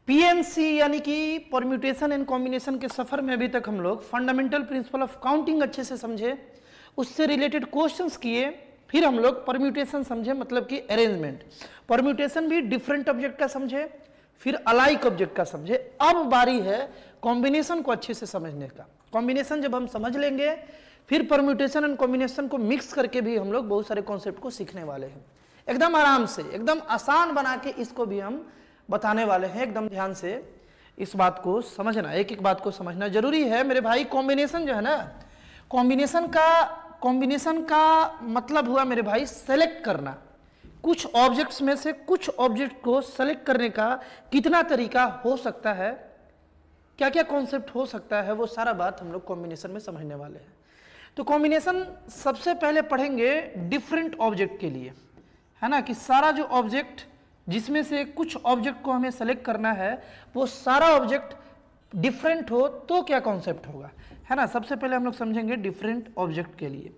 PNC यानी कि permutation and combination के सफर में अभी तक हम लोग फंडामेंटल प्रिंसिपल ऑफ काउंटिंग अच्छे से समझे, उससे रिलेटेड क्वेश्चंस किए, फिर हम लोग परम्यूटेशन समझे मतलब कि अरेंजमेंट, परम्यूटेशन भी डिफरेंट ऑब्जेक्ट का समझे, फिर अलाइक ऑब्जेक्ट का समझे। अब बारी है कॉम्बिनेशन को अच्छे से समझने का। कॉम्बिनेशन जब हम समझ लेंगे फिर परम्यूटेशन एंड कॉम्बिनेशन को मिक्स करके भी हम लोग बहुत सारे कॉन्सेप्ट को सीखने वाले हैं, एकदम आराम से, एकदम आसान बना के इसको भी हम बताने वाले हैं। एकदम ध्यान से इस बात को समझना, एक एक बात को समझना जरूरी है मेरे भाई। कॉम्बिनेशन जो है ना, कॉम्बिनेशन का मतलब हुआ मेरे भाई सेलेक्ट करना, कुछ ऑब्जेक्ट्स में से कुछ ऑब्जेक्ट को सेलेक्ट करने का कितना तरीका हो सकता है, क्या क्या कॉन्सेप्ट हो सकता है, वो सारा बात हम लोग कॉम्बिनेशन में समझने वाले हैं। तो कॉम्बिनेशन सबसे पहले पढ़ेंगे डिफरेंट ऑब्जेक्ट के लिए, है ना, कि सारा जो ऑब्जेक्ट जिसमें से कुछ ऑब्जेक्ट को हमें सेलेक्ट करना है वो सारा ऑब्जेक्ट डिफरेंट हो तो क्या कॉन्सेप्ट होगा, है ना। सबसे पहले हम लोग समझेंगे डिफरेंट ऑब्जेक्ट के लिए,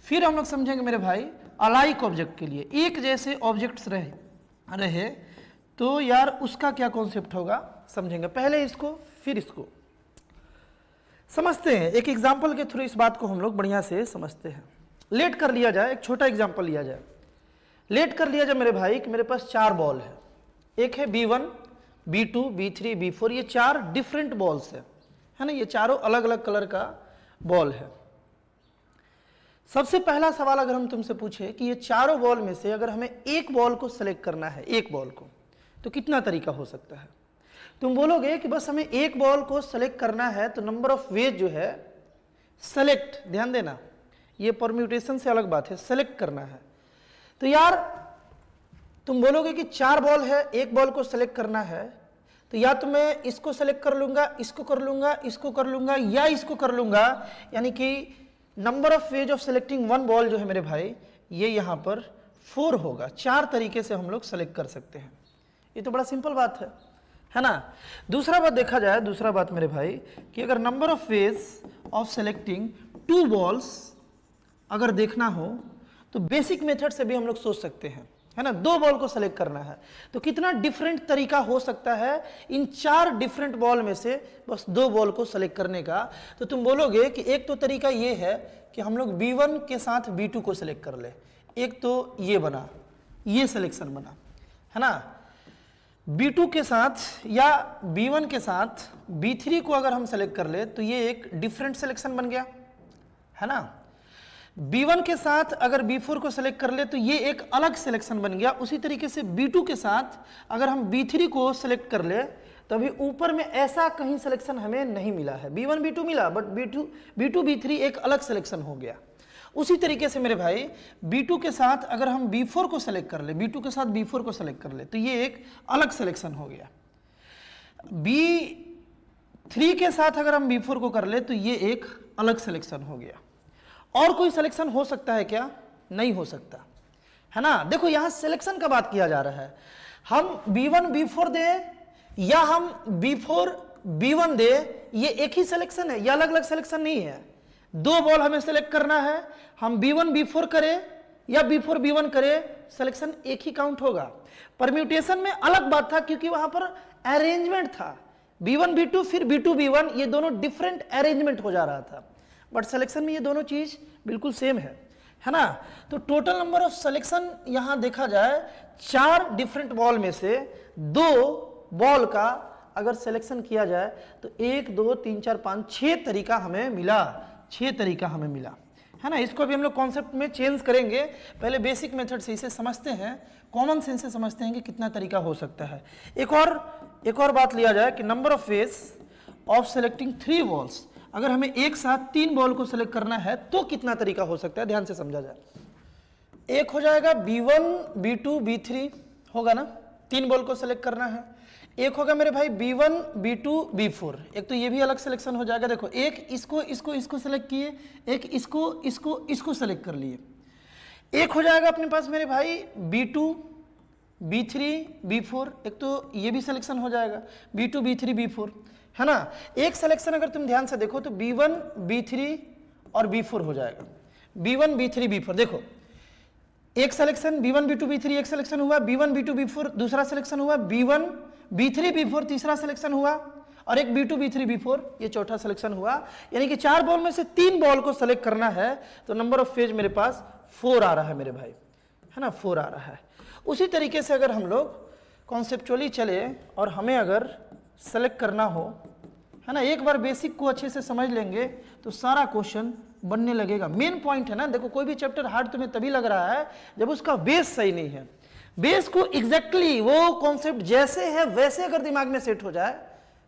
फिर हम लोग समझेंगे मेरे भाई अलाइक ऑब्जेक्ट के लिए, एक जैसे ऑब्जेक्ट्स रहे तो यार उसका क्या कॉन्सेप्ट होगा समझेंगे। पहले इसको फिर इसको समझते हैं, एक एग्जाम्पल के थ्रू इस बात को हम लोग बढ़िया से समझते हैं। लेट कर लिया जाए, एक छोटा एग्जाम्पल लिया जाए, लेट कर लिया जाए मेरे भाई कि मेरे पास 4 बॉल है, एक है B1, B2, B3, B4, ये 4 डिफरेंट बॉल्स है ना, ये चारों अलग अलग कलर का बॉल है। सबसे पहला सवाल अगर हम तुमसे पूछे कि ये चारों बॉल में से अगर हमें एक बॉल को सेलेक्ट करना है, एक बॉल को, तो कितना तरीका हो सकता है। तुम बोलोगे कि बस हमें एक बॉल को सेलेक्ट करना है तो नंबर ऑफ वेज जो है सेलेक्ट, ध्यान देना ये परम्यूटेशन से अलग बात है, सेलेक्ट करना है। तो यार तुम बोलोगे कि 4 बॉल है, एक बॉल को सेलेक्ट करना है, तो या तो मैं इसको सेलेक्ट कर लूंगा, इसको कर लूंगा, इसको कर लूंगा, या इसको कर लूंगा, यानी कि number of ways of selecting one ball जो है मेरे भाई ये यहां पर 4 होगा। 4 तरीके से हम लोग सेलेक्ट कर सकते हैं, ये तो बड़ा सिंपल बात है ना। दूसरा बात देखा जाए, दूसरा बात मेरे भाई कि अगर number of ways of selecting 2 balls अगर देखना हो तो बेसिक मेथड से भी हम लोग सोच सकते हैं, है ना। 2 बॉल को सेलेक्ट करना है तो कितना डिफरेंट तरीका हो सकता है इन 4 डिफरेंट बॉल में से बस 2 बॉल को सेलेक्ट करने का। तो तुम बोलोगे कि एक तो तरीका ये है कि हम लोग B1 के साथ B2 को सेलेक्ट कर ले, एक तो ये बना, ये सिलेक्शन बना, है ना। B2 के साथ या B1 के साथ B3 को अगर हम सेलेक्ट कर ले तो ये एक डिफरेंट सिलेक्शन बन गया, है ना। B1 के साथ अगर B4 को सेलेक्ट कर ले तो ये एक अलग सिलेक्शन बन गया। उसी तरीके से B2 के साथ अगर हम B3 को सेलेक्ट कर ले तो अभी ऊपर में ऐसा कहीं सिलेक्शन हमें नहीं मिला है, B1 B2 मिला बट B2 B3 एक अलग सिलेक्शन हो गया। उसी तरीके से मेरे भाई B2 के साथ अगर हम B4 को सेलेक्ट कर ले, B2 के साथ B4 को सेलेक्ट कर ले तो ये एक अलग सिलेक्शन हो गया। B3 के साथ अगर हम B4 को कर ले तो ये एक अलग सिलेक्शन हो गया। और कोई सिलेक्शन हो सकता है क्या? नहीं हो सकता, है ना। देखो यहां सिलेक्शन का बात किया जा रहा है, हम B1 B4 दे या हम B4 B1 दे, ये एक ही सिलेक्शन है, ये अलग अलग सिलेक्शन नहीं है। 2 बॉल हमें सेलेक्ट करना है, हम B1 B4 करें या B4 B1 करें, सिलेक्शन एक ही काउंट होगा। परम्यूटेशन में अलग बात था क्योंकि वहां पर अरेंजमेंट था, B1 B2 फिर B2 B1, ये दोनों डिफरेंट अरेंजमेंट हो जा रहा था, बट सिलेक्शन में ये दोनों चीज बिल्कुल सेम है ना। तो टोटल नंबर ऑफ सिलेक्शन यहां देखा जाए 4 डिफरेंट बॉल में से 2 बॉल का अगर सिलेक्शन किया जाए तो 1 2 3 4 5 6 तरीका हमें मिला, 6 तरीका हमें मिला, है ना। इसको भी हम लोग कॉन्सेप्ट में चेंज करेंगे, पहले बेसिक मेथड से इसे समझते हैं, कॉमन सेंस से समझते हैं कि कितना तरीका हो सकता है। एक और बात लिया जाए कि number of ways of selecting 3 balls, अगर हमें एक साथ 3 बॉल को सेलेक्ट करना है तो कितना तरीका हो सकता है, ध्यान से समझा जाए। एक हो जाएगा B1 B2 B3 होगा ना, 3 बॉल को सेलेक्ट करना है। एक होगा मेरे भाई B1 B2 B4, एक तो ये भी अलग सिलेक्शन हो जाएगा। देखो एक इसको सेलेक्ट किए, एक इसको सेलेक्ट कर लिए। एक हो जाएगा अपने पास मेरे भाई B2 B3 B4, एक तो ये भी सिलेक्शन हो जाएगा B2 B3 B4, है ना। एक सिलेक्शन अगर तुम ध्यान से देखो तो B1 B3 और B4 हो जाएगा, B1 B3 B4। देखो एक सिलेक्शन B1 B2 B3 एक सिलेक्शन हुआ, B1 B2 B4 दूसरा सिलेक्शन हुआ, B1 B3 B4 तीसरा सिलेक्शन हुआ और एक B2 B3 B4 ये चौथा सिलेक्शन हुआ। यानी कि 4 बॉल में से 3 बॉल को सेलेक्ट करना है तो नंबर ऑफ फेज मेरे पास 4 आ रहा है मेरे भाई, है ना, 4 आ रहा है। उसी तरीके से अगर हम लोग कॉन्सेप्चुअली चले और हमें अगर सेलेक्ट करना हो, है ना, एक बार बेसिक को अच्छे से समझ लेंगे तो सारा क्वेश्चन बनने लगेगा। मेन पॉइंट है ना, देखो कोई भी चैप्टर हार्ड तुम्हें तभी लग रहा है जब उसका बेस सही नहीं है। बेस को एग्जैक्टली वो कॉन्सेप्ट जैसे है वैसे अगर दिमाग में सेट हो जाए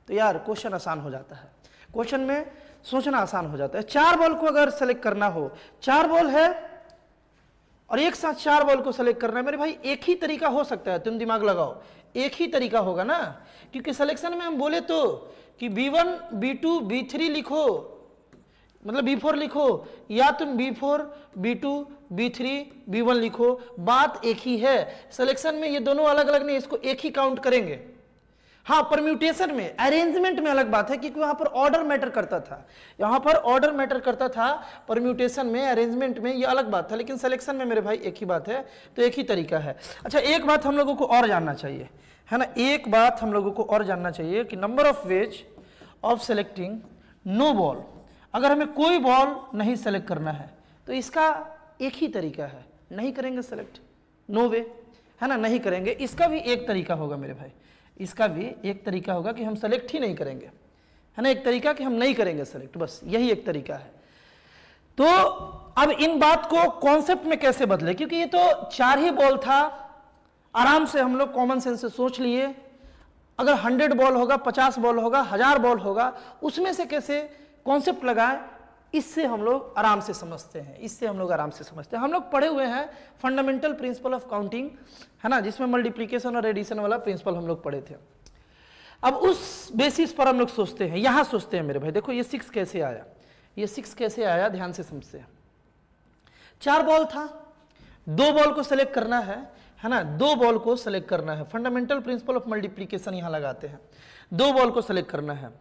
तो यार क्वेश्चन आसान हो जाता है, क्वेश्चन में सोचना आसान हो जाता है। 4 बॉल को अगर सेलेक्ट करना हो, 4 बॉल है और एक साथ 4 बॉल को सेलेक्ट करना है मेरे भाई, एक ही तरीका हो सकता है, तुम दिमाग लगाओ, एक ही तरीका होगा ना, क्योंकि सिलेक्शन में हम बोले तो कि B1 B2 B3 लिखो, मतलब B4 लिखो, या तुम B4 B2 B3 B1 लिखो, बात एक ही है। सिलेक्शन में ये दोनों अलग अलग नहीं, इसको एक ही काउंट करेंगे। हाँ, परम्यूटेशन में, अरेंजमेंट में अलग बात है, क्योंकि वहां पर ऑर्डर मैटर करता था, यहां पर ऑर्डर मैटर करता था, परम्यूटेशन में, अरेंजमेंट में ये अलग बात था, लेकिन सिलेक्शन में मेरे भाई एक ही बात है, तो एक ही तरीका है। अच्छा, एक बात हम लोगों को और जानना चाहिए, है ना, एक बात हम लोगों को और जानना चाहिए कि number of ways of selecting no ball, अगर हमें कोई बॉल नहीं सेलेक्ट करना है तो इसका एक ही तरीका है, नहीं करेंगे सेलेक्ट, नो वे, है ना, नहीं करेंगे। इसका भी एक तरीका होगा मेरे भाई, इसका भी एक तरीका होगा कि हम सेलेक्ट ही नहीं करेंगे, है ना, एक तरीका कि हम नहीं करेंगे सेलेक्ट, बस यही एक तरीका है। तो अब इन बात को कॉन्सेप्ट में कैसे बदले, क्योंकि ये तो 4 ही बॉल था, आराम से हम लोग कॉमन सेंस से सोच लिए, अगर 100 बॉल होगा, 50 बॉल होगा, 1000 बॉल होगा, उसमें से कैसे कॉन्सेप्ट लगाए, इससे हम लोग आराम से समझते हैं, इससे हम लोग आराम से समझते हैं। हम लोग पढ़े हुए हैं फंडामेंटल प्रिंसिपल ऑफ काउंटिंग, है ना, जिसमें मल्टीप्लिकेशन और एडिशन वाला प्रिंसिपल हम लोग पढ़े थे। अब उस बेसिस पर हम लोग सोचते हैं, यहां सोचते हैं मेरे भाई, देखो ये 6 कैसे आया, ये 6 कैसे आया, ध्यान से समझते हैं। 4 बॉल था, 2 बॉल को सेलेक्ट करना है ना, 2 बॉल को सेलेक्ट करना है, फंडामेंटल प्रिंसिपल ऑफ मल्टीप्लिकेशन यहां लगाते हैं, 2 बॉल को सेलेक्ट करना है।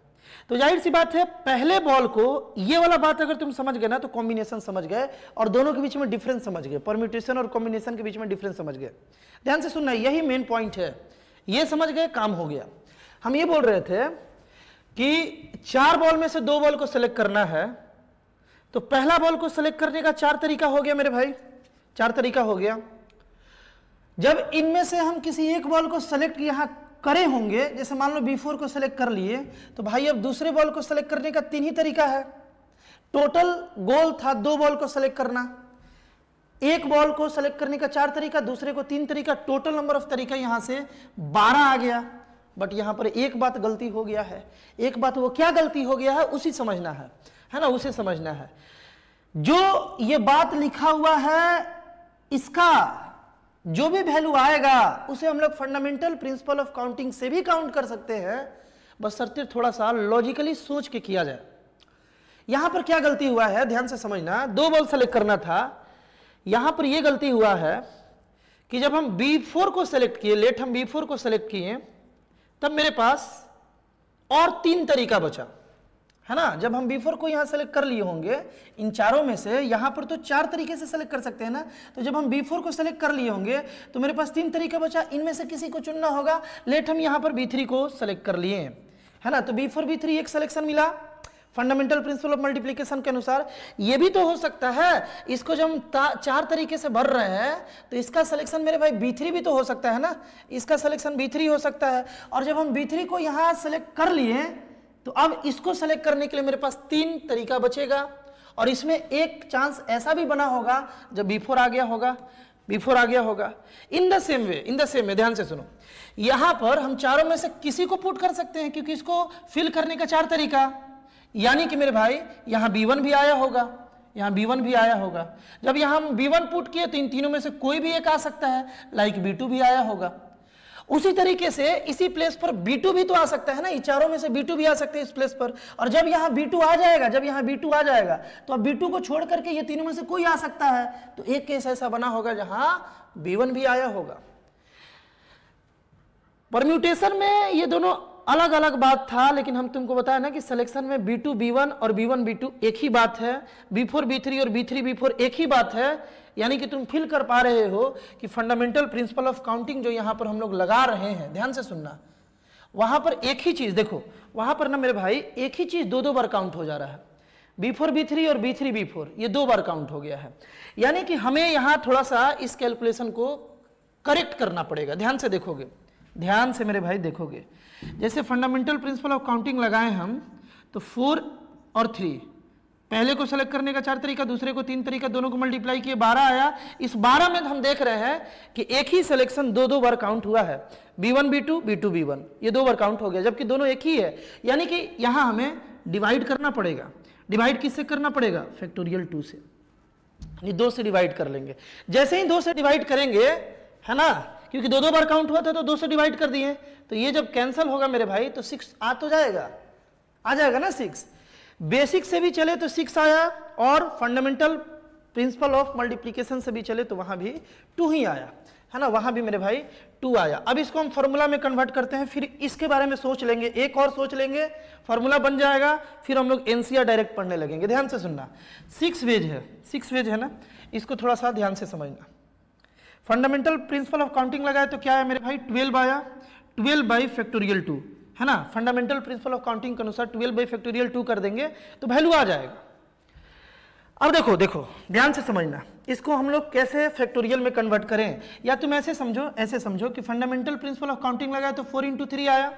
तो जाहिर सी बात है, पहले बॉल को, ये वाला बात अगर तुम समझ गए ना तो कॉम्बिनेशन समझ गए और दोनों के बीच में डिफरेंस समझ गए, परम्यूटेशन और कॉम्बिनेशन के बीच में डिफरेंस समझ गए। ध्यान से सुनना, यही मेन पॉइंट है, ये समझ गए, काम हो गया। हम ये बोल रहे थे कि 4 बॉल में से 2 बॉल को सेलेक्ट करना है, तो पहला बॉल को सेलेक्ट करने का 4 तरीका हो गया मेरे भाई, 4 तरीका हो गया। जब इनमें से हम किसी एक बॉल को सेलेक्ट यहां करे होंगे, जैसे मान लो B4 को सेलेक्ट कर लिए, तो भाई अब दूसरे बॉल को सेलेक्ट करने का 3 ही तरीका है। टोटल गोल था 2 बॉल को सेलेक्ट करना, एक बॉल को सेलेक्ट करने का 4 तरीका, दूसरे को 3 तरीका, टोटल नंबर ऑफ तरीका यहां से 12 आ गया। बट यहां पर एक बात गलती हो गया है, एक बात, वो क्या गलती हो गया है उसी समझना है ना, उसे समझना है। जो ये बात लिखा हुआ है, इसका जो भी वैल्यू आएगा उसे हम लोग फंडामेंटल प्रिंसिपल ऑफ काउंटिंग से भी काउंट कर सकते हैं, बस शर्ते थोड़ा सा लॉजिकली सोच के किया जाए। यहां पर क्या गलती हुआ है, ध्यान से समझना, 2 बॉल सेलेक्ट करना था, यहां पर यह गलती हुआ है कि जब हम B4 को सेलेक्ट किए, लेट हम B4 को सेलेक्ट किए, तब मेरे पास और 3 तरीका बचा, है ना। जब हम B4 को यहां सेलेक्ट कर लिए होंगे, इन चारों में से यहां पर तो 4 तरीके से सेलेक्ट कर सकते हैं ना, तो जब हम B4 को सेलेक्ट कर लिए होंगे तो मेरे पास 3 तरीका बचा, इनमें से किसी को चुनना होगा। लेट हम यहां पर B3 को सेलेक्ट कर लिए, है ना, तो B4 B3 एक सिलेक्शन मिला फंडामेंटल प्रिंसिपल ऑफ मल्टीप्लिकेशन के अनुसार। ये भी तो हो सकता है, इसको जब हम 4 तरीके से भर रहे हैं तो इसका सिलेक्शन मेरे भाई B3 भी तो हो सकता है ना, इसका सिलेक्शन B3 हो सकता है। और जब हम B3 को यहां सेलेक्ट कर लिए तो अब इसको सेलेक्ट करने के लिए मेरे पास 3 तरीका बचेगा, और इसमें एक चांस ऐसा भी बना होगा जब B4 आ गया होगा, B4 आ गया होगा। इन द सेम वे ध्यान से सुनो, यहां पर हम चारों में से किसी को पुट कर सकते हैं, क्योंकि इसको फिल करने का 4 तरीका, यानी कि मेरे भाई यहां B1 भी आया होगा, यहां B1 भी आया होगा। जब यहां हम B1 पुट किए तो इन तीनों में से कोई भी एक आ सकता है, लाइक B2 भी आया होगा। उसी तरीके से इसी प्लेस पर B2 भी तो आ सकता है ना, इन चारों में से B2 भी आ सकते हैं इस प्लेस पर। और जब यहाँ B2 आ जाएगा, जब यहाँ B2 आ जाएगा तो अब B2 को छोड़ करके ये तीनों में से कोई आ सकता है, तो एक केस ऐसा बना होगा जहां B1 भी आया होगा। परम्यूटेशन में ये दोनों अलग अलग बात था, लेकिन हम तुमको बताया ना कि सिलेक्शन में B2 B1 और B1 B2 एक ही बात है, B4 B3 और B3 B4 एक ही बात है। यानी कि तुम फील कर पा रहे हो कि फंडामेंटल प्रिंसिपल ऑफ काउंटिंग जो यहां पर हम लोग लगा रहे हैं, ध्यान से सुनना, वहां पर एक ही चीज देखो, वहां पर ना मेरे भाई एक ही चीज दो बार काउंट हो जा रहा है, B4 B3 और B3 B4 ये 2 बार काउंट हो गया है। यानी कि हमें यहां थोड़ा सा इस कैलकुलेशन को करेक्ट करना पड़ेगा। ध्यान से देखोगे, ध्यान से मेरे भाई देखोगे, जैसे फंडामेंटल प्रिंसिपल ऑफ काउंटिंग लगाए हम, तो 4 और 3, पहले को सेलेक्ट करने का 4 तरीका, दूसरे को 3 तरीका, दोनों को मल्टीप्लाई किए 12 आया। इस 12 में हम देख रहे हैं कि एक ही सिलेक्शन 2 बार काउंट हुआ है, B1 B2 B2 B1, ये 2 बार काउंट हो गया, जबकि दोनों एक ही है। यानी कि यहां हमें डिवाइड करना पड़ेगा। डिवाइड किससे करना पड़ेगा? फैक्टोरियल 2 से, यानी 2 से डिवाइड कर लेंगे। जैसे ही 2 से डिवाइड करेंगे, है ना, क्योंकि 2 बार काउंट हुआ था तो 2 से डिवाइड कर दिए, तो ये जब कैंसिल होगा मेरे भाई तो 6 आ तो जाएगा, आ जाएगा ना 6। बेसिक से भी चले तो 6 आया, और फंडामेंटल प्रिंसिपल ऑफ मल्टीप्लिकेशन से भी चले तो वहां भी 2 ही आया, है ना, वहां भी मेरे भाई 2 आया। अब इसको हम फॉर्मूला में कन्वर्ट करते हैं, फिर इसके बारे में सोच लेंगे, एक और सोच लेंगे, फॉर्मूला बन जाएगा, फिर हम लोग एनसीआर डायरेक्ट पढ़ने लगेंगे। ध्यान से सुनना, 6 वेज है, 6 वेज है ना, इसको थोड़ा सा ध्यान से समझना। फंडामेंटल प्रिंसिपल ऑफ काउंटिंग लगाए तो क्या है मेरे भाई? 12 आया, 12 बाई फैक्टोरियल 2, है ना। फंडामेंटल प्रिंसिपल ऑफ काउंटिंग के अनुसार 12 बाई फैक्टोरियल 2 कर देंगे तो वैल्यू आ जाएगा। अब देखो देखो ध्यान से समझना, इसको हम लोग कैसे फैक्टोरियल में कन्वर्ट करें, या तुम ऐसे समझो कि फंडामेंटल प्रिंसिपल ऑफ काउंटिंग लगाए तो 4 × 3 आया,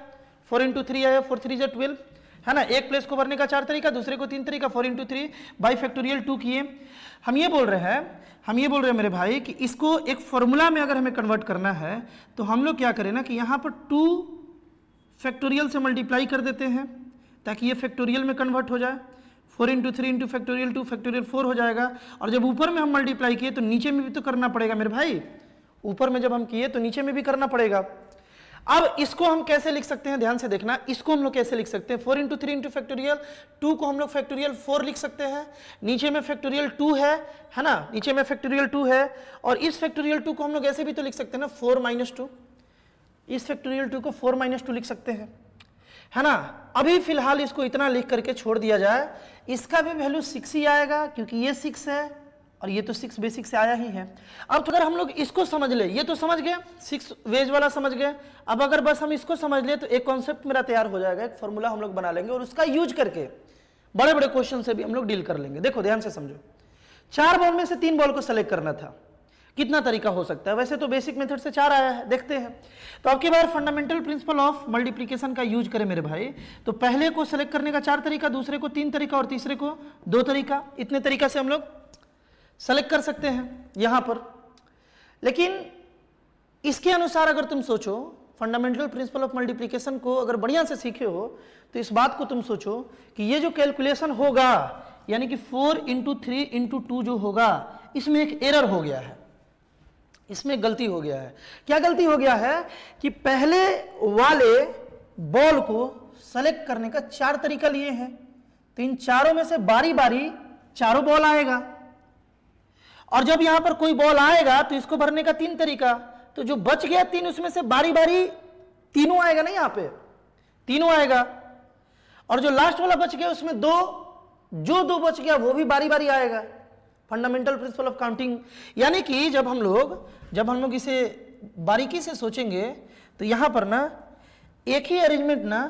4 × 3 आया, 4 3 = 12, है ना। एक प्लेस को भरने का 4 तरीका, दूसरे को 3 तरीका, 4 × 3 बाई फैक्टोरियल 2 किए। हम ये बोल रहे हैं मेरे भाई कि इसको एक फॉर्मूला में अगर हमें कन्वर्ट करना है तो हम लोग क्या करें ना कि यहाँ पर 2 फैक्टोरियल से मल्टीप्लाई कर देते हैं ताकि ये फैक्टोरियल में कन्वर्ट हो जाए। 4 × 3 × फैक्टोरियल 2 फैक्टोरियल 4 हो जाएगा। और जब ऊपर में हम मल्टीप्लाई किए तो नीचे में भी तो करना पड़ेगा मेरे भाई, ऊपर में जब हम किए तो नीचे में भी करना पड़ेगा। अब इसको हम कैसे लिख सकते हैं, ध्यान से देखना, इसको हम लोग कैसे लिख सकते हैं? 4 × 3 × फैक्टोरियल 2 को हम लोग फैक्टोरियल 4 लिख सकते हैं, नीचे में फैक्टोरियल 2 है ना, नीचे में फैक्टोरियल 2 है। और इस फैक्टोरियल 2 को हम लोग ऐसे भी तो लिख सकते हैं ना, 4 - 2, इस फैक्टोरियल 2 को 4 - 2 लिख सकते हैं, है ना। अभी फिलहाल इसको इतना लिख करके छोड़ दिया जाए, इसका भी वैल्यू 6 ही आएगा क्योंकि ये 6 है और ये तो 6 बेसिक से आया ही है। अब तो अगर हम लोग इसको समझ ले, ये तो समझ गए, 6 वेज वाला समझ गए, अब अगर बस हम इसको समझ ले तो एक कॉन्सेप्ट मेरा तैयार हो जाएगा, एक फॉर्मूला हम लोग बना लेंगे और उसका यूज करके बड़े बड़े क्वेश्चन से भी हम लोग डील कर लेंगे। देखो ध्यान से समझो, 4 बॉल में से 3 बॉल को सेलेक्ट करना था, कितना तरीका हो सकता है? वैसे तो बेसिक मेथड से 4 आया है, देखते हैं। तो अब की बार फंडामेंटल प्रिंसिपल ऑफ मल्टीप्लिकेशन का यूज करें मेरे भाई, तो पहले को सेलेक्ट करने का 4 तरीका, दूसरे को 3 तरीका और तीसरे को 2 तरीका, इतने तरीका से हम लोग सेलेक्ट कर सकते हैं यहां पर। लेकिन इसके अनुसार अगर तुम सोचो, फंडामेंटल प्रिंसिपल ऑफ मल्टीप्लिकेशन को अगर बढ़िया से सीखे हो तो इस बात को तुम सोचो कि ये जो कैलकुलेशन होगा, यानी कि 4 × 3 × 2 जो होगा, इसमें एक एरर हो गया है, इसमें गलती हो गया है। क्या गलती हो गया है कि पहले वाले बॉल को सेलेक्ट करने का 4 तरीका लिए हैं, तो इन चारों में से बारी बारी चारों बॉल आएगा, और जब यहां पर कोई बॉल आएगा तो इसको भरने का 3 तरीका, तो जो बच गया 3 उसमें से बारी बारी तीनों आएगा ना, यहां पे तीनों आएगा, और जो लास्ट वाला बच गया उसमें 2, जो 2 बच गया वो भी बारी बारी आएगा। फंडामेंटल प्रिंसिपल ऑफ काउंटिंग, यानी कि जब हम लोग इसे बारीकी से सोचेंगे तो यहां पर ना एक ही अरेंजमेंट ना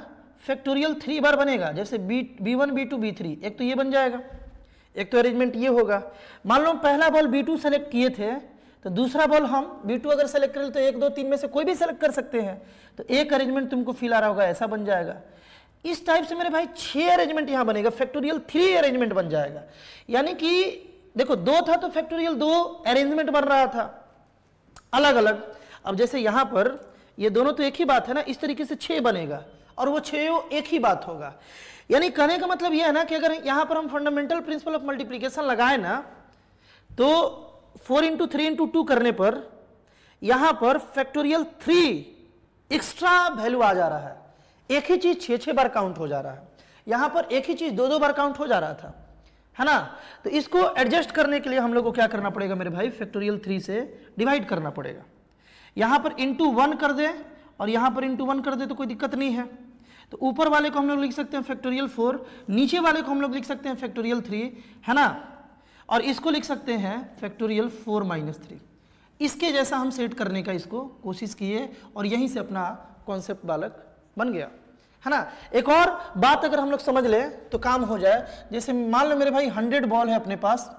फैक्टोरियल 3 बार बनेगा, जैसे B1 B2 B3, एक तो ये बन जाएगा, एक तो अरेंजमेंट ये होगा। मान लो पहला बॉल B2 सेलेक्ट किए थे, तो दूसरा बॉल हम B2 अगर सेलेक्ट करें तो 1 2 3 में से कोई भी सेलेक्ट कर सकते हैं, तो एक अरेंजमेंट तुमको फील आ रहा होगा, ऐसा बन जाएगा। इस टाइप से मेरे भाई 6 अरेंजमेंट यहां बनेगा, फैक्टोरियल 3 अरेंजमेंट बन जाएगा। यानी कि देखो 2 था तो फैक्टोरियल 2 अरेंजमेंट बन रहा था अलग अलग। अब जैसे यहां पर ये दोनों तो एक ही बात है ना, इस तरीके से 6 बनेगा और वो 6 एक ही बात होगा। यानी कहने का मतलब यह है ना कि अगर यहां पर हम फंडामेंटल प्रिंसिपल ऑफ मल्टीप्लिकेशन लगाए ना, तो 4 × 3 × 2 करने पर यहां पर फैक्टोरियल 3 एक्स्ट्रा वैल्यू आ जा रहा है। एक ही चीज 6 बार काउंट हो जा रहा है, यहां पर एक ही चीज 2 बार काउंट हो जा रहा था, है ना। तो इसको एडजस्ट करने के लिए हम लोग को क्या करना पड़ेगा मेरे भाई? फैक्टोरियल 3 से डिवाइड करना पड़ेगा। यहां पर × 1 कर दे और यहां पर × 1 कर दे तो कोई दिक्कत नहीं है। तो ऊपर वाले को हम लोग लिख सकते हैं फैक्टोरियल 4, नीचे वाले को हम लोग लिख सकते हैं फैक्टोरियल 3, है ना, और इसको लिख सकते हैं फैक्टोरियल 4 - 3। इसके जैसा हम सेट करने का इसको कोशिश किए और यहीं से अपना कॉन्सेप्ट बालक बन गया, है ना। एक और बात अगर हम लोग समझ ले तो काम हो जाए। जैसे मान लो मेरे भाई 100 बॉल है अपने पास,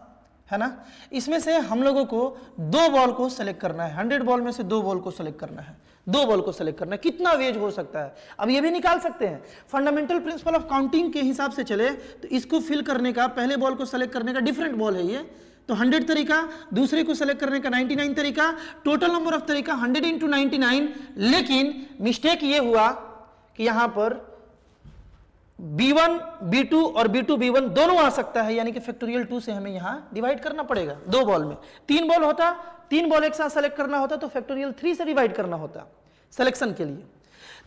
है ना, इसमें से हम लोगों को 2 बॉल को सेलेक्ट करना है। 100 बॉल में से 2 बॉल को सेलेक्ट करना है, 2 बॉल को सेलेक्ट करना है। कितना वेज हो सकता है, अब ये भी निकाल सकते हैं। फंडामेंटल प्रिंसिपल ऑफ काउंटिंग के हिसाब से चले तो इसको फिल करने का, पहले बॉल को सेलेक्ट करने का डिफरेंट बॉल है ये, तो 100 तरीका, दूसरे को सेलेक्ट करने का 99 तरीका, टोटल नंबर ऑफ तरीका 100 × 99। लेकिन मिस्टेक ये हुआ कि यहां पर B1 B2 और B2 B1 दोनों आ सकता है, यानी कि फैक्टोरियल 2 से हमें यहां डिवाइड करना पड़ेगा। 2 बॉल में 3 बॉल होता, 3 बॉल एक साथ सेलेक्ट करना होता तो फैक्टोरियल 3 से डिवाइड करना होता सिलेक्शन के लिए।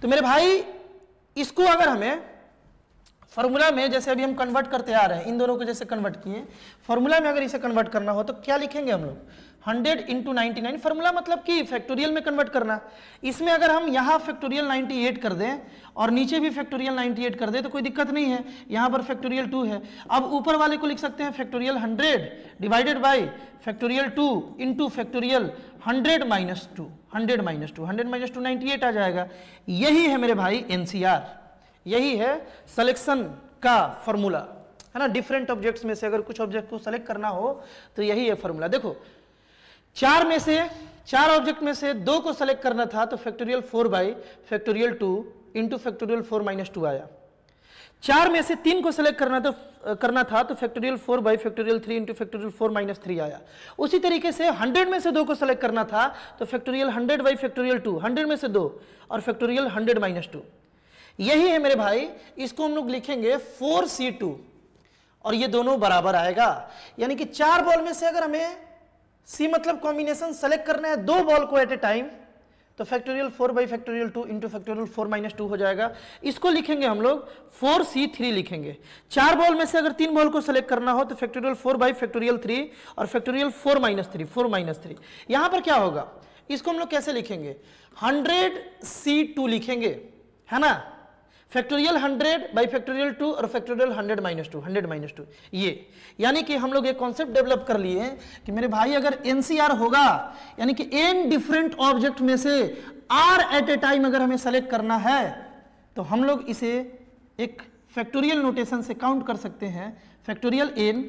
तो मेरे भाई इसको अगर हमें फॉर्मूला में, जैसे अभी हम कन्वर्ट करते आ रहे हैं, इन दोनों को जैसे कन्वर्ट किए, फॉर्मूला में अगर इसे कन्वर्ट करना हो तो क्या लिखेंगे हम लोग, 100 × 99। फॉर्मूला मतलब कि फैक्टोरियल में कन्वर्ट करना। इसमें अगर हम यहाँ फैक्टोरियल 98 कर दें और नीचे भी फैक्टोरियल 98 कर दें तो कोई दिक्कत नहीं है, यहाँ पर फैक्टोरियल 2 है। अब ऊपर वाले को लिख सकते हैं factorial 100 divided by factorial 2 into factorial 100 - 2, 100 - 2, 100 - 2 98 आ जाएगा। यही है मेरे भाई NCR, यही है सिलेक्शन का फॉर्मूला, है ना। डिफरेंट ऑब्जेक्ट्स में से अगर कुछ ऑब्जेक्ट को सेलेक्ट करना हो तो यही है फॉर्मूला। देखो 4 ऑब्जेक्ट में से 2 को सेलेक्ट करना था तो factorial 4 by factorial 2 into factorial 4 - 2 आया। 4 में से 3 को सेलेक्ट करना था तो factorial 4 by factorial 3 into factorial 4 - 3 आया। उसी तरीके से 100 में से 2 को सेलेक्ट करना था तो फैक्टोरियल 100 बाई फैक्टोरियल 2, 100 में से 2 और फैक्टोरियल 100 - 2। यही है मेरे भाई, इसको हम लोग लिखेंगे 4C2 और ये दोनों बराबर आएगा। यानी कि 4 बॉल में से अगर हमें C मतलब कॉम्बिनेशन सेलेक्ट करना है 2 बॉल को एट ए टाइम तो factorial 4 by factorial 2 into factorial 4 - 2 हो जाएगा। इसको लिखेंगे हम लोग 4C3 लिखेंगे। 4 बॉल में से अगर 3 बॉल को सेलेक्ट करना हो तो फैक्टोरियल 4 बाई फैक्टोरियल 3 और फैक्टोरियल 4 - 3। यहां पर क्या होगा, इसको हम लोग कैसे लिखेंगे, 100C2 लिखेंगे, है ना। फैक्टोरियल 100 बाई फैक्टोरियल 2 और फैक्टोरियल 100 - 2, 100 - 2। ये यानी कि हम लोग एक कॉन्सेप्ट डेवलप कर लिए हैं कि मेरे भाई अगर NCR होगा, यानी कि n डिफरेंट ऑब्जेक्ट में से R एट ए टाइम अगर हमें सेलेक्ट करना है तो हम लोग इसे एक फैक्टोरियल नोटेशन से काउंट कर सकते हैं। फैक्टोरियल n,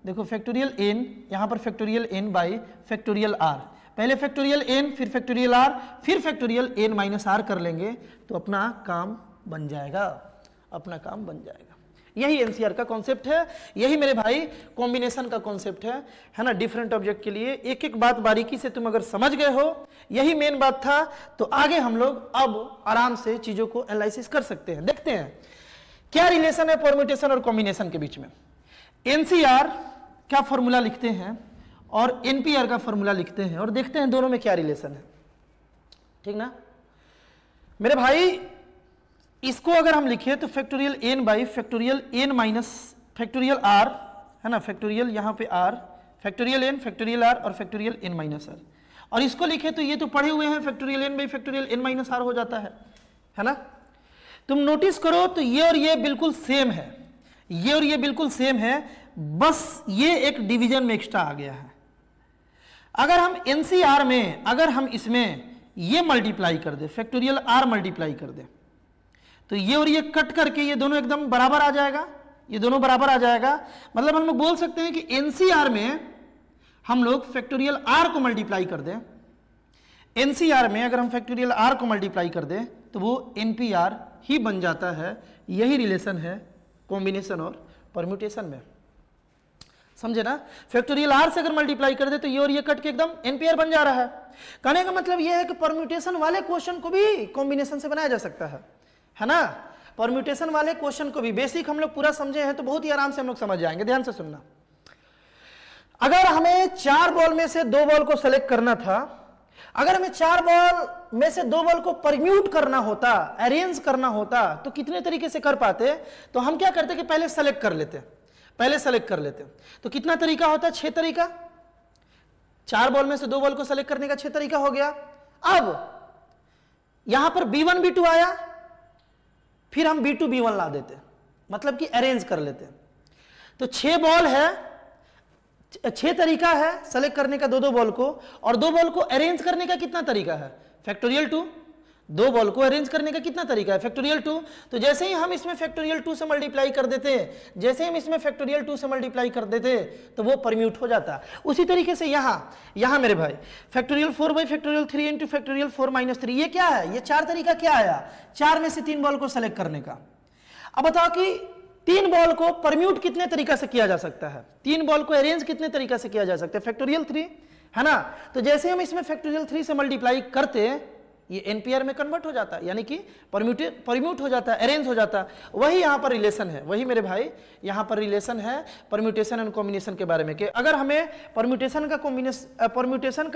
देखो फैक्टोरियल n, यहां पर factorial n by factorial r, पहले फैक्टोरियल n फिर फैक्टोरियल r फिर फैक्टोरियल n - r कर लेंगे तो अपना काम बन जाएगा, अपना काम बन जाएगा। यही NCR का कॉन्सेप्ट है, यही मेरे भाई कॉम्बिनेशन का कॉन्सेप्ट है ना। डिफरेंट ऑब्जेक्ट के लिए एक एक बात बारीकी से तुम अगर समझ गए हो, यही मेन बात था, तो आगे हम लोग अब आराम से चीजों को एनालिसिस कर सकते हैं। देखते हैं क्या रिलेशन है परम्यूटेशन और कॉम्बिनेशन के बीच में। NCR का फॉर्मूला लिखते हैं और NPR का फॉर्मूला लिखते हैं और देखते हैं दोनों में क्या रिलेशन है, ठीक ना मेरे भाई। इसको अगर हम लिखे तो factorial n by factorial n minus factorial r, है ना, फैक्टोरियल यहाँ पे r, factorial n factorial r और फैक्टोरियल n माइनस r, और इसको लिखे तो ये तो पढ़े हुए हैं factorial n by factorial n minus r हो जाता है ना। तुम नोटिस करो तो ये और ये बिल्कुल सेम है, ये और ये बिल्कुल सेम है, बस ये एक डिवीजन में एक्स्ट्रा आ गया है। अगर हम NCR में अगर हम इसमें ये मल्टीप्लाई कर दे, फैक्टोरियल r मल्टीप्लाई कर दे, तो ये और ये कट करके ये दोनों एकदम बराबर आ जाएगा, ये दोनों बराबर आ जाएगा। मतलब हम लोग बोल सकते हैं कि NCR में हम लोग फैक्टोरियल r को मल्टीप्लाई कर दें, NCR में अगर हम फैक्टोरियल r को मल्टीप्लाई कर दें तो वो NPR ही बन जाता है। यही रिलेशन है कॉम्बिनेशन और परम्यूटेशन में, समझे ना। फैक्टोरियल r से अगर मल्टीप्लाई कर दे तो ये और ये कट के एकदम NPR बन जा रहा है। कहने का मतलब ये है कि परम्यूटेशन वाले क्वेश्चन को भी कॉम्बिनेशन से बनाया जा सकता है ना। परम्यूटेशन वाले क्वेश्चन को भी बेसिक हम लोग पूरा समझे हैं तो बहुत ही आराम से हम लोग समझ जाएंगे। ध्यान से सुनना, अगर हमें 4 बॉल में से 2 बॉल को सेलेक्ट करना था, अगर हमें 4 बॉल में से 2 बॉल को परम्यूट करना होता, अरेंज करना होता, तो कितने तरीके से कर पाते। तो हम क्या करते कि पहले सेलेक्ट कर लेते, तो कितना तरीका होता, 6 तरीका। 4 बॉल में से 2 बॉल को सेलेक्ट करने का 6 तरीका हो गया। अब यहां पर B1 B2 आया, फिर हम B2 B1 ला देते, मतलब कि अरेंज कर लेते। तो 6 बॉल है, 6 तरीका है सेलेक्ट करने का 2 बॉल को, और 2 बॉल को अरेंज करने का कितना तरीका है, फैक्टोरियल 2। दो बॉल को अरेंज करने का कितना तरीका है, फैक्टोरियल 2। तो जैसे ही हम इसमें फैक्टोरियल 2 से मल्टीप्लाई कर देते, जैसे हम इसमें फैक्टोरियल 2 से मल्टीप्लाई कर देते तो वो परम्यूट हो जाता। उसी तरीके से यहाँ मेरे भाई factorial 4 by factorial 3 into factorial 4 minus 3, ये क्या है, ये 4 तरीका क्या आया, 4 में से 3 बॉल को सेलेक्ट करने का। अब बताओ कि 3 बॉल को परम्यूट कितने तरीका से किया जा सकता है, 3 बॉल को अरेंज कितने तरीका से किया जा सकता है, फैक्टोरियल 3 है ना। तो जैसे हम इसमें फैक्टोरियल 3 से मल्टीप्लाई करते ये एनपीआर में कन्वर्ट हो जाता है, यानी कि परम्यूट हो जाता है, अरेंज हो जाता है। वही यहाँ पर रिलेशन है, वही मेरे भाई यहाँ पर रिलेशन है परम्यूटेशन एंड कॉम्बिनेशन के बारे में कि अगर हमें परम्यूटेशन का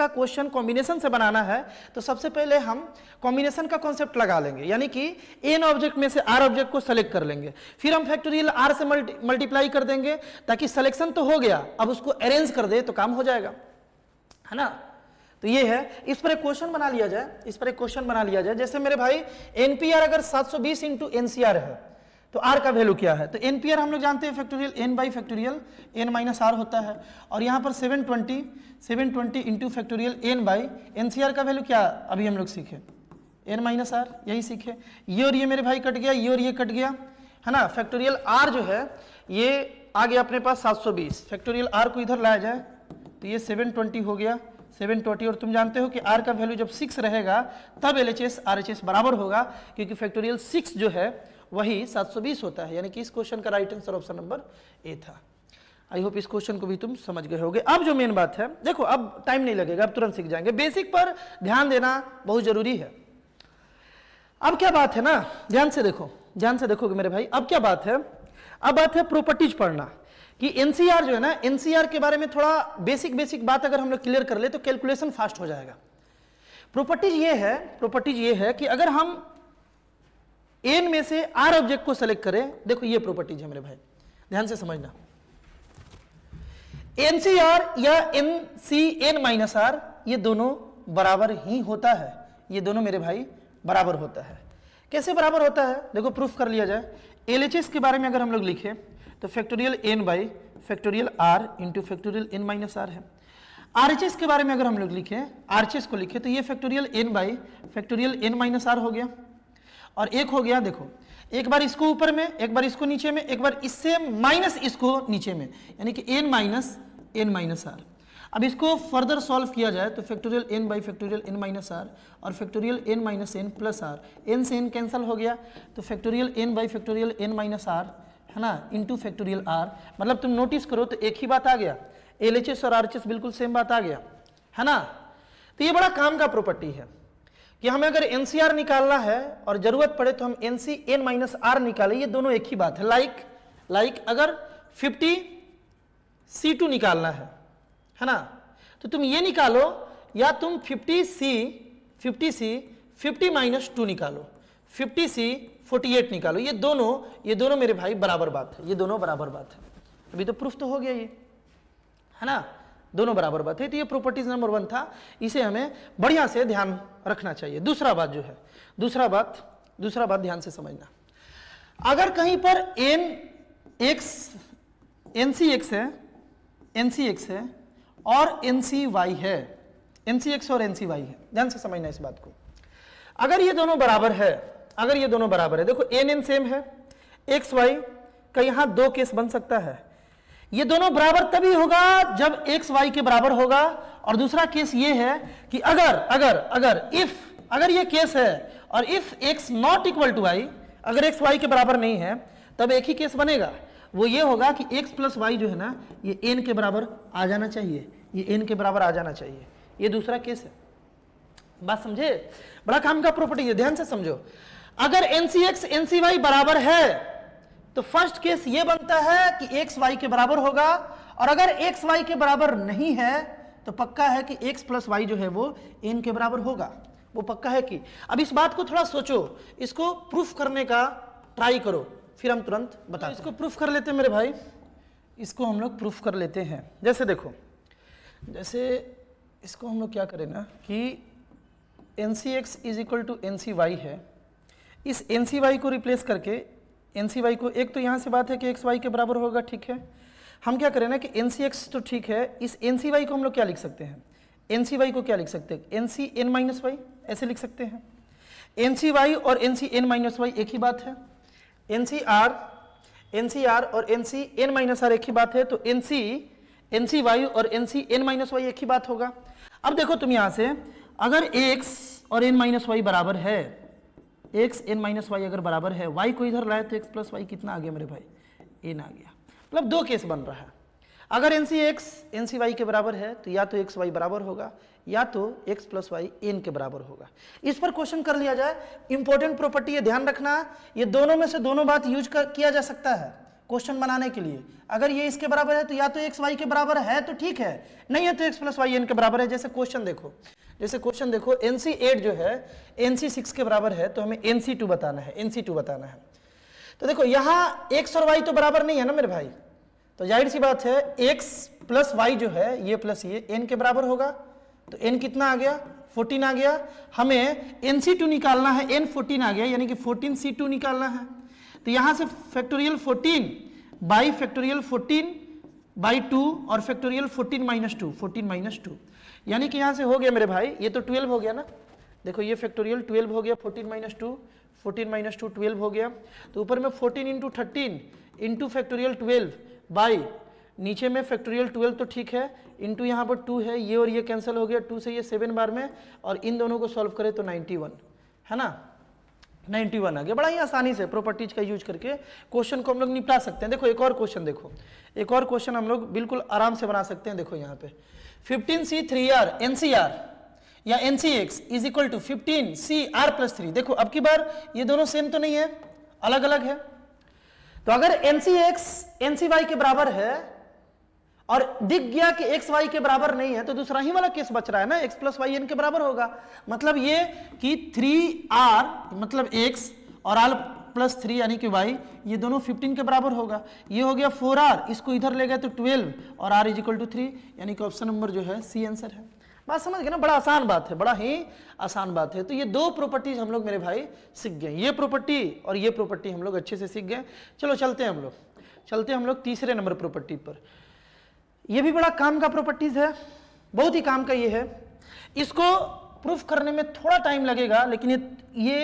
क्वेश्चन कॉम्बिनेशन से बनाना है तो सबसे पहले हम कॉम्बिनेशन का कॉन्सेप्ट लगा लेंगे, यानी कि एन ऑब्जेक्ट में से आर ऑब्जेक्ट को सेलेक्ट कर लेंगे, फिर हम फैक्टोरियल आर से मल्टीप्लाई कर देंगे ताकि सिलेक्शन तो हो गया, अब उसको अरेंज कर दे तो काम हो जाएगा, है ना। तो ये है, इस पर एक क्वेश्चन बना लिया जाए, जैसे मेरे भाई एनपीआर अगर 720 इंटू एनसीआर है तो आर का वैल्यू क्या है, तो एनपीआर हम लोग जानते हैं factorial n by factorial n minus r होता है, और यहाँ पर 720 into factorial n by NCR का वैल्यू क्या अभी हम लोग सीखे, एन माइनस आर, यही सीखे। ये और ये मेरे भाई कट गया, ये और ये कट गया, है ना। फैक्टोरियल आर जो है ये आ गया अपने पास 720, फैक्टोरियल आर को इधर लाया जाए तो ये 720 हो गया, 720, और तुम जानते हो कि r का वैल्यू जब 6 रहेगा तब LHS RHS बराबर होगा, क्योंकि फैक्टोरियल 6 जो है वही 720 होता है, यानी कि इस क्वेश्चन का right answer option number A था। आई होप इस क्वेश्चन को भी तुम समझ गए होगे। अब जो मेन बात है, देखो अब टाइम नहीं लगेगा, अब तुरंत सीख जाएंगे, बेसिक पर ध्यान देना बहुत जरूरी है। अब क्या बात है ना, ध्यान से देखोगे मेरे भाई, अब क्या बात है, अब बात है प्रॉपर्टीज पढ़ना कि एनसीआर जो है ना, एनसीआर के बारे में थोड़ा बेसिक बात अगर हम लोग क्लियर कर ले तो कैलकुलेशन फास्ट हो जाएगा। प्रॉपर्टीज ये है कि अगर हम एन में से आर ऑब्जेक्ट को सेलेक्ट करें, देखो ये प्रॉपर्टीज है मेरे भाई, ध्यान से समझना। एनसीआर या एन माइनस आर ये दोनों बराबर ही होता है, ये दोनों मेरे भाई बराबर होता है। कैसे बराबर होता है, देखो प्रूफ कर लिया जाए। एलएचएस के बारे में अगर हम लोग लिखें तो factorial n by factorial r into factorial n minus r है। आरएचएस के बारे में अगर हम लोग लिखें, आरएचएस को लिखें तो ये factorial n by factorial n minus r हो गया, और एक हो गया, देखो एक बार इसको ऊपर में, एक बार इसको नीचे में, एक बार इससे माइनस इसको नीचे में, यानी कि एन माइनस आर। अब इसको फर्दर सॉल्व किया जाए तो factorial n by factorial n minus r और factorial n minus n plus r, n से एन कैंसिल हो गया तो factorial n by factorial n minus r, है ना, इंटू फैक्टोरियल आर। मतलब तुम नोटिस करो तो एक ही बात आ गया, एलएचएस और आरएचएस बिल्कुल सेम बात आ गया, है ना। तो ये बड़ा काम का प्रॉपर्टी है कि हमें अगर एनसीआर निकालना है और जरूरत पड़े तो हम एनसी एन माइनस आर निकालें, ये दोनों एक ही बात है। लाइक अगर 50C2 निकालना है ना, तो तुम ये निकालो या तुम 50 माइनस 2 निकालो, 50C 48 निकालो, ये दोनों मेरे भाई बराबर बात है, ये दोनों बराबर बात है। अभी तो प्रूफ तो हो गया ये, है ना, दोनों बराबर बात है। तो ये प्रॉपर्टीज नंबर 1 था, इसे हमें बढ़िया से ध्यान रखना चाहिए। दूसरा बात जो है, दूसरा बात ध्यान से समझना, अगर कहीं पर NCX है और NCY है, NCX और NCY है, ध्यान से समझना इस बात को। अगर ये दोनों बराबर है, देखो NN सेम है, XY का यहां 2 केस बन सकता है। ये दोनों बराबर तभी होगा जब XY के बराबर होगा, और दूसरा केस ये है कि अगर ये केस है और if X not equal to Y, अगर X Y के बराबर नहीं है तब एक ही केस बनेगा, वो ये होगा कि X प्लस Y जो है ना ये N के बराबर आ जाना चाहिए, ये N के बराबर आ जाना चाहिए, ये दूसरा केस है। बात समझे, बड़ा काम का प्रॉपर्टी है, ध्यान से समझो। अगर NCX NCY बराबर है तो फर्स्ट केस ये बनता है कि XY के बराबर होगा, और अगर XY के बराबर नहीं है तो पक्का है कि X प्लस Y जो है वो N के बराबर होगा, वो पक्का है कि। अब इस बात को थोड़ा सोचो, इसको प्रूफ करने का ट्राई करो, फिर हम तुरंत बताते हैं। इसको प्रूफ कर लेते हैं मेरे भाई, इसको हम लोग प्रूफ कर लेते हैं। जैसे देखो, जैसे इसको हम लोग क्या करें ना कि NCX is equal to NCY है, इस NCY को रिप्लेस करके NCY को, एक तो यहाँ से बात है कि XY के बराबर होगा, ठीक है। हम क्या करें ना कि NCX तो ठीक है, इस NCY को हम लोग क्या लिख सकते हैं, NCY को क्या लिख सकते हैं, NC N माइनस Y ऐसे लिख सकते हैं। NCY और NCN-Y एक ही बात है, NCR और NCN-R एक ही बात है, तो NCY और NCN-Y एक ही बात होगा। अब देखो तुम यहां से अगर x और n-y बराबर है, x n-y अगर बराबर है, y को इधर लाए तो x प्लस वाई कितना आ गया मेरे भाई, n आ गया। मतलब दो केस बन रहा है, अगर NCX NCY के बराबर है तो या तो XY बराबर होगा या तो x प्लस वाई n के बराबर होगा। इस पर क्वेश्चन कर लिया जाए। इंपॉर्टेंट प्रॉपर्टी ये ध्यान रखना, ये दोनों में से दोनों बात यूज किया जा सकता है क्वेश्चन बनाने के लिए। अगर ये इसके बराबर है तो या तो XY के बराबर है तो ठीक है, नहीं है तो x प्लस वाई n के बराबर है। जैसे क्वेश्चन देखो NC8 जो है NC6 के बराबर है तो हमें NC2 बताना है, तो देखो यहाँ x और y तो बराबर नहीं है ना मेरे भाई, तो जाहिर सी बात है x प्लस वाई जो है ये प्लस ये n के बराबर होगा, तो n कितना आ गया, 14 आ गया। हमें NC2 निकालना है, n 14 आ गया, यानी कि 14C2 निकालना है। तो यहां से फैक्टोरियल 14 बाई फैक्टोरियल 14 बाई 2 और फैक्टोरियल 14 माइनस 2, यानी कि यहां से हो गया मेरे भाई, ये तो 12 हो गया ना, देखो ये फैक्टोरियल 12 हो गया, 14 माइनस 2 12 हो गया। तो ऊपर में 14 इंटू 13 इंटू फैक्टोरियल 12 बाई नीचे में फैक्टोरियल 12 तो ठीक है, इंटू यहाँ पर 2 है, ये और ये कैंसिल हो गया, 2 से ये 7 बार में, और इन दोनों को सॉल्व करें तो 91 है ना, 91 आ गया। बड़ा ही आसानी से प्रॉपर्टीज का यूज करके क्वेश्चन को हम लोग निपटा सकते हैं। देखो एक और क्वेश्चन हम लोग बिल्कुल आराम से बना सकते हैं। देखो यहाँ पे 15C3R NCR या NCX is equal to 15CR plus 3। देखो अब की बार ये दोनों सेम तो नहीं है, अलग अलग है, तो अगर NCX NCY के बराबर है और दिख गया कि XY के बराबर नहीं है तो दूसरा ही वाला केस बच रहा है ना, x प्लस वाई n के बराबर होगा। मतलब ये कि 3R मतलब x और R प्लस 3 यानी कि y ये दोनों 15 के बराबर होगा। ये हो गया 4R, इसको इधर ले गए तो 12 और R इज इक्वल टू 3, यानी कि ऑप्शन नंबर जो है सी आंसर है। बात समझ गए ना, बड़ा आसान बात है, बड़ा ही आसान बात है। तो ये दो प्रॉपर्टीज हम लोग मेरे भाई सीख गए, ये प्रॉपर्टी और ये प्रॉपर्टी हम लोग अच्छे से सीख गए। चलो चलते हैं हम लोग तीसरे नंबर प्रॉपर्टी पर। ये भी बड़ा काम का प्रॉपर्टीज है, बहुत ही काम का ये है। इसको प्रूफ करने में थोड़ा टाइम लगेगा, लेकिन ये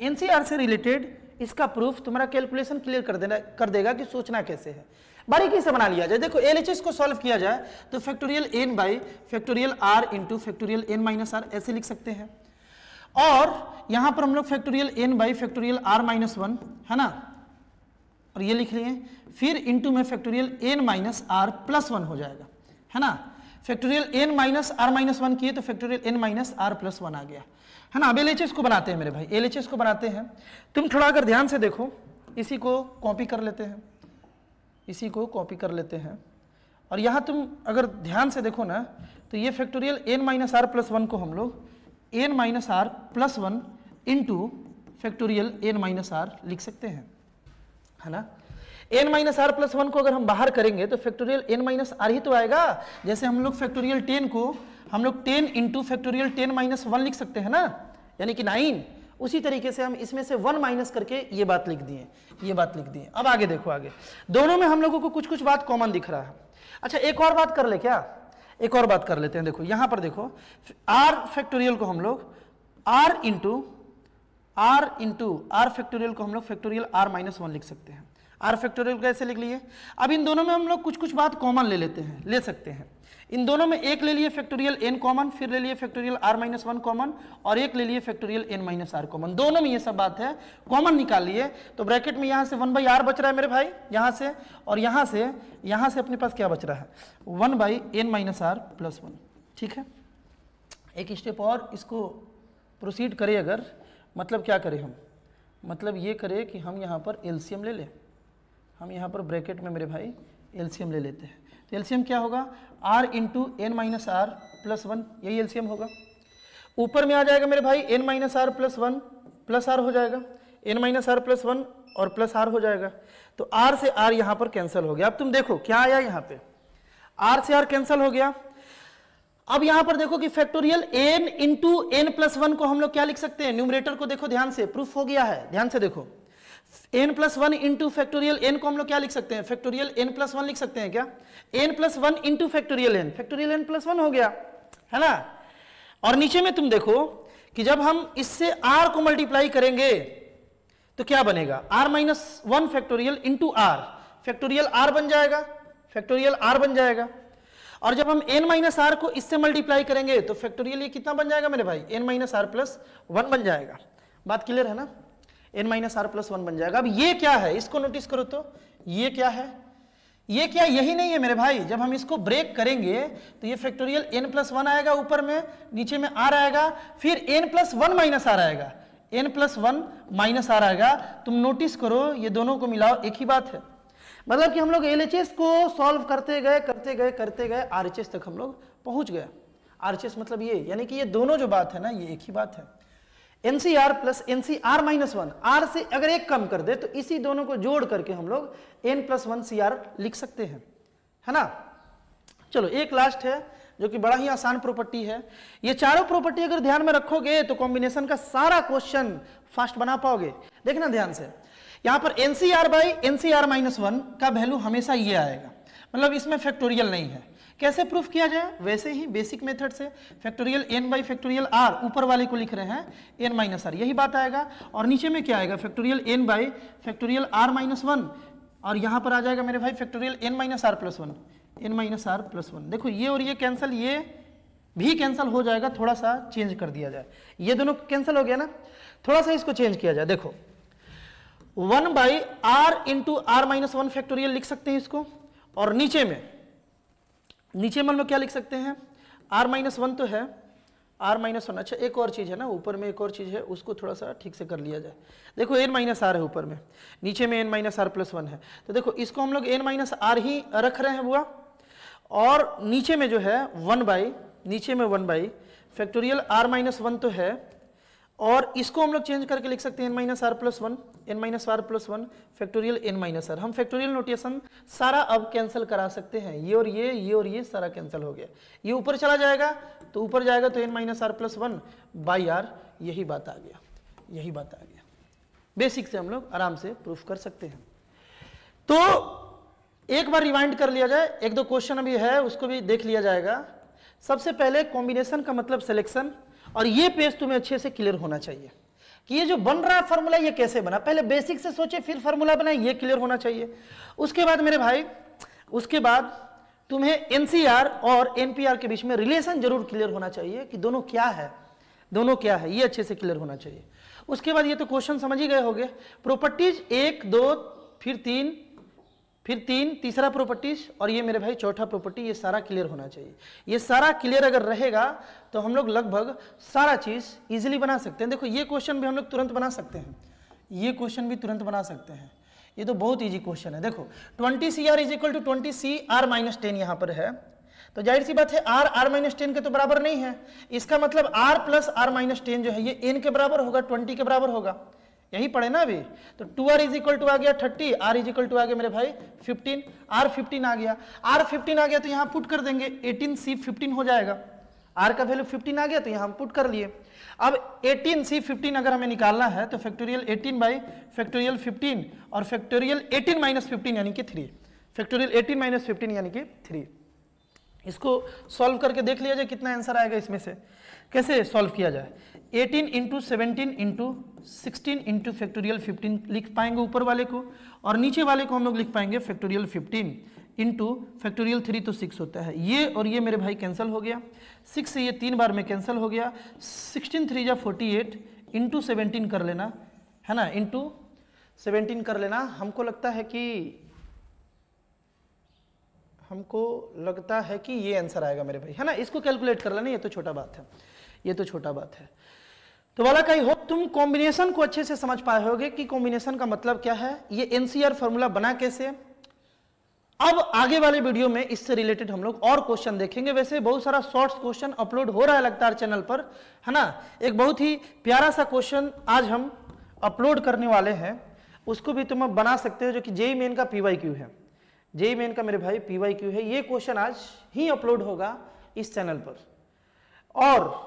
एनसीआर से रिलेटेड इसका प्रूफ तुम्हारा कैलकुलेशन क्लियर कर देगा कि सोचना कैसे है। बारीकी से बना लिया जाए। देखो एलएचएस को सॉल्व किया जाए तो factorial n by factorial r into factorial n minus r ऐसे लिख सकते हैं, और यहां पर हम लोग factorial n by factorial r minus 1 है ना, और ये लिख लिए, फिर इंटू में factorial n minus r plus 1 हो जाएगा है ना। Factorial n minus r minus 1 किए तो factorial n minus r plus 1 आ गया है ना। अब एलएचएस को बनाते हैं मेरे भाई, एलएचएस को बनाते हैं। तुम थोड़ा अगर ध्यान से देखो, इसी को कॉपी कर लेते हैं, और यहाँ तुम अगर ध्यान से देखो ना तो ये factorial n minus r plus 1 को हम लोग n minus r plus 1 into factorial n minus r लिख सकते हैं है ना। n माइनस r प्लस 1 को अगर हम बाहर करेंगे तो फैक्टोरियल n माइनस r ही तो आएगा। जैसे हम लोग फैक्टोरियल 10 को हम लोग 10 इंटू फैक्टोरियल 10 माइनस 1 लिख सकते हैं ना, यानी कि 9। उसी तरीके से हम इसमें से 1 माइनस करके ये बात लिख दिए। अब आगे देखो, आगे दोनों में हम लोगों को कुछ कुछ बात कॉमन दिख रहा है। अच्छा एक और बात कर ले क्या, एक और बात कर लेते हैं। देखो यहां पर देखो r फैक्टोरियल को हम लोग r इंटू r फैक्टोरियल को हम लोग फैक्टोरियल r माइनस 1 लिख सकते हैं। r फैक्टोरियल कैसे लिख लिए। अब इन दोनों में हम लोग कुछ कुछ बात कॉमन ले सकते हैं। इन दोनों में एक ले लिए फैक्टोरियल n कॉमन, फिर ले लिए फैक्टोरियल r माइनस 1 कॉमन, और एक ले लिए factorial n minus r common. दोनों में ये सब बात है, कॉमन निकाल लिए तो ब्रैकेट में यहाँ से 1/r बच रहा है मेरे भाई, यहाँ से, और यहाँ से अपने पास क्या बच रहा है 1/n माइनस r प्लस 1। ठीक है, एक स्टेप और इसको प्रोसीड करें अगर, मतलब क्या करें हम, मतलब ये करें कि हम यहाँ पर एलसीएम ले लें। हम यहाँ पर ब्रैकेट में मेरे भाई एलसीएम ले लेते हैं, तो एलसीएम क्या होगा r into n minus r plus 1, यही एलसीएम होगा। ऊपर में आ जाएगा मेरे भाई n minus r plus 1 plus r हो जाएगा, n माइनस r प्लस 1 और प्लस r हो जाएगा, तो r से r यहाँ पर कैंसिल हो गया। अब तुम देखो क्या आया यहाँ पे, r से r कैंसिल हो गया। अब यहाँ पर देखो कि factorial n into n plus 1 को हम लोग क्या लिख सकते हैं, न्यूमरेटर को देखो ध्यान से, प्रूफ हो गया है, ध्यान से देखो। n plus 1 into factorial n को हम लोग क्या लिख सकते हैं, फैक्टोरियल n प्लस 1 लिख सकते हैं क्या, n plus 1 into factorial n, factorial n plus 1 हो गया है ना। और नीचे में तुम देखो कि जब हम इससे r को मल्टीप्लाई करेंगे तो क्या बनेगा, r-1 factorial into r, factorial r बन जाएगा, फैक्टोरियल r बन जाएगा। और जब हम n-r को इससे मल्टीप्लाई करेंगे तो फैक्टोरियल ये कितना बन जाएगा मेरे भाई, n-r+1 बन जाएगा। बात क्लियर है ना, n-r+1 बन जाएगा। अब ये क्या है, इसको नोटिस करो तो ये क्या है, ये क्या, यही नहीं है मेरे भाई। जब हम इसको ब्रेक करेंगे तो ये फैक्टोरियल n+1 आएगा ऊपर में, नीचे में r आएगा, फिर n+1 - r आएगा, n+1 - r आएगा। तुम नोटिस करो ये दोनों को मिलाओ एक ही बात है। मतलब कि हम लोग LHS को सॉल्व करते गए RHS तक हम लोग पहुंच गए। RHS मतलब ये, यानी कि ये दोनों जो बात है ना ये एक ही बात है। NCR प्लस NCR-1, R से अगर एक कम कर दे तो इसी दोनों को जोड़ करके हम लोग n+1 CR लिख सकते हैं, है ना। चलो एक लास्ट है जो कि बड़ा ही आसान प्रॉपर्टी है। ये चारों प्रॉपर्टी अगर ध्यान में रखोगे तो कॉम्बिनेशन का सारा क्वेश्चन फास्ट बना पाओगे। देखना ध्यान से, यहां पर NCR/NCR-1 का वैल्यू हमेशा ये आएगा, मतलब इसमें फैक्टोरियल नहीं है। कैसे प्रूफ किया जाए, वैसे ही बेसिक मेथड से, फैक्टोरियल n/फैक्टोरियल r, ऊपर वाले को लिख रहे हैं n-r, यही बात आएगा। और नीचे में क्या आएगा, फैक्टोरियल n/फैक्टोरियल r-1, और यहां पर आ जाएगा मेरे भाई फैक्टोरियल n-r+1, n-r+1। देखो ये और ये कैंसिल, ये भी कैंसिल हो जाएगा, थोड़ा सा चेंज कर दिया जाए, ये दोनों कैंसिल हो गया ना, थोड़ा सा इसको चेंज किया जाए। देखो 1/r × r-1 फैक्टोरियल लिख सकते हैं इसको, और नीचे में हम लोग क्या लिख सकते हैं, r-1 तो है, r-1। अच्छा एक और चीज है ना, ऊपर में एक और चीज है, उसको थोड़ा सा ठीक से कर लिया जाए। देखो n-r है ऊपर में, नीचे में n-r+1 है, तो देखो इसको हम लोग n-r ही रख रहे हैं बुआ, और नीचे में जो है 1/, फैक्टोरियल r-1 तो है, और इसको हम लोग चेंज करके लिख सकते हैं n-r+1 फैक्टोरियल n-r। हम फैक्टोरियल नोटेशन सारा अब कैंसिल करा सकते हैं, ये और ये सारा कैंसिल हो गया, ये ऊपर चला जाएगा तो ऊपर जाएगा तो n-r+1/r, यही बात आ गया। बेसिक से हम लोग आराम से प्रूफ कर सकते हैं। तो एक बार रिवाइंड कर लिया जाए, एक दो क्वेश्चन अभी है उसको भी देख लिया जाएगा। सबसे पहले कॉम्बिनेशन का मतलब सिलेक्शन, और ये पेज तुम्हें अच्छे से क्लियर होना चाहिए कि ये जो बन रहा फार्मूला ये कैसे बना, पहले बेसिक से सोचे फिर फार्मूला बनाए, ये क्लियर होना चाहिए। उसके बाद मेरे भाई, उसके बाद तुम्हें NCR और NPR के बीच में रिलेशन जरूर क्लियर होना चाहिए कि दोनों क्या है, ये अच्छे से क्लियर होना चाहिए। उसके बाद ये तो क्वेश्चन समझ ही गए होंगे, प्रॉपर्टीज 1 2 फिर 3 तीसरा प्रॉपर्टीज, और ये मेरे भाई चौथा प्रॉपर्टी, ये सारा क्लियर होना चाहिए। ये सारा क्लियर अगर रहेगा तो हम लोग लगभग सारा चीज इजीली बना सकते हैं। देखो ये क्वेश्चन भी हम लोग तुरंत बना सकते हैं, ये तो बहुत इजी क्वेश्चन है। देखो 20CR = 20CR-10 यहाँ पर है, तो जाहिर सी बात है r-10 के तो बराबर नहीं है, इसका मतलब r + r-10 जो है ये n के बराबर होगा, 20 के बराबर होगा, यही पढ़े ना अभी। तो 2r = आ गया 30, r = आ गया मेरे भाई 15, r15 आ गया, तो यहाँ पुट कर देंगे 18C15 हो जाएगा, r का वैल्यू 15 आ गया तो यहाँ हम पुट कर लिए। अब 18C15 अगर हमें निकालना है तो फैक्टोरियल 18/फैक्टोरियल 15 और फैक्टोरियल 18 - 15 यानी कि 3, फैक्टोरियल 18 - 15 यानी कि 3। इसको सॉल्व करके देख लिया जाए कितना आंसर आएगा इसमें से। कैसे सॉल्व किया जाए, 18 × 17 × 16 × फैक्टोरियल 15 लिख पाएंगे ऊपर वाले को, और नीचे वाले को हम लोग लिख पाएंगे फैक्टोरियल 15 × फैक्टोरियल 3 तो 6 होता है, ये और ये मेरे भाई कैंसिल हो गया, 6 से ये 3 बार में कैंसिल हो गया, 16 3 × 48 × 17 कर लेना, है ना, × 17 कर लेना। हमको लगता है कि ये आंसर आएगा मेरे भाई, है ना, इसको कैलकुलेट कर लेना, ये तो छोटा बात है। तो वाला का ही होप तुम कॉम्बिनेशन को अच्छे से समझ पाए होगे कि कॉम्बिनेशन का मतलब क्या है, ये NCR फॉर्मूला बना कैसे। अब आगे वाले वीडियो में इससे रिलेटेड हम लोग और क्वेश्चन देखेंगे। वैसे बहुत सारा शॉर्ट्स क्वेश्चन अपलोड हो रहा है लगातार चैनल पर, है ना। एक बहुत ही प्यारा सा क्वेश्चन आज हम अपलोड करने वाले हैं, उसको भी तुम अब बना सकते हो, जो कि JEE मेन का PYQ है, JEE मेन का मेरे भाई PYQ है। ये क्वेश्चन आज ही अपलोड होगा इस चैनल पर, और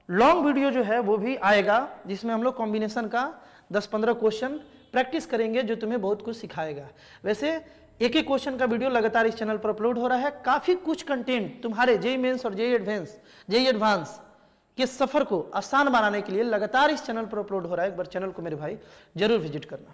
लॉन्ग वीडियो जो है वो भी आएगा जिसमें हम लोग कॉम्बिनेशन का 10-15 क्वेश्चन प्रैक्टिस करेंगे, जो तुम्हें बहुत कुछ सिखाएगा। वैसे एक एक क्वेश्चन का वीडियो लगातार इस चैनल पर अपलोड हो रहा है, काफी कुछ कंटेंट तुम्हारे JEE मेंस और JEE एडवांस कि सफ़र को आसान बनाने के लिए लगातार इस चैनल पर अपलोड हो रहा है। एक बार चैनल को मेरे भाई जरूर विजिट करना।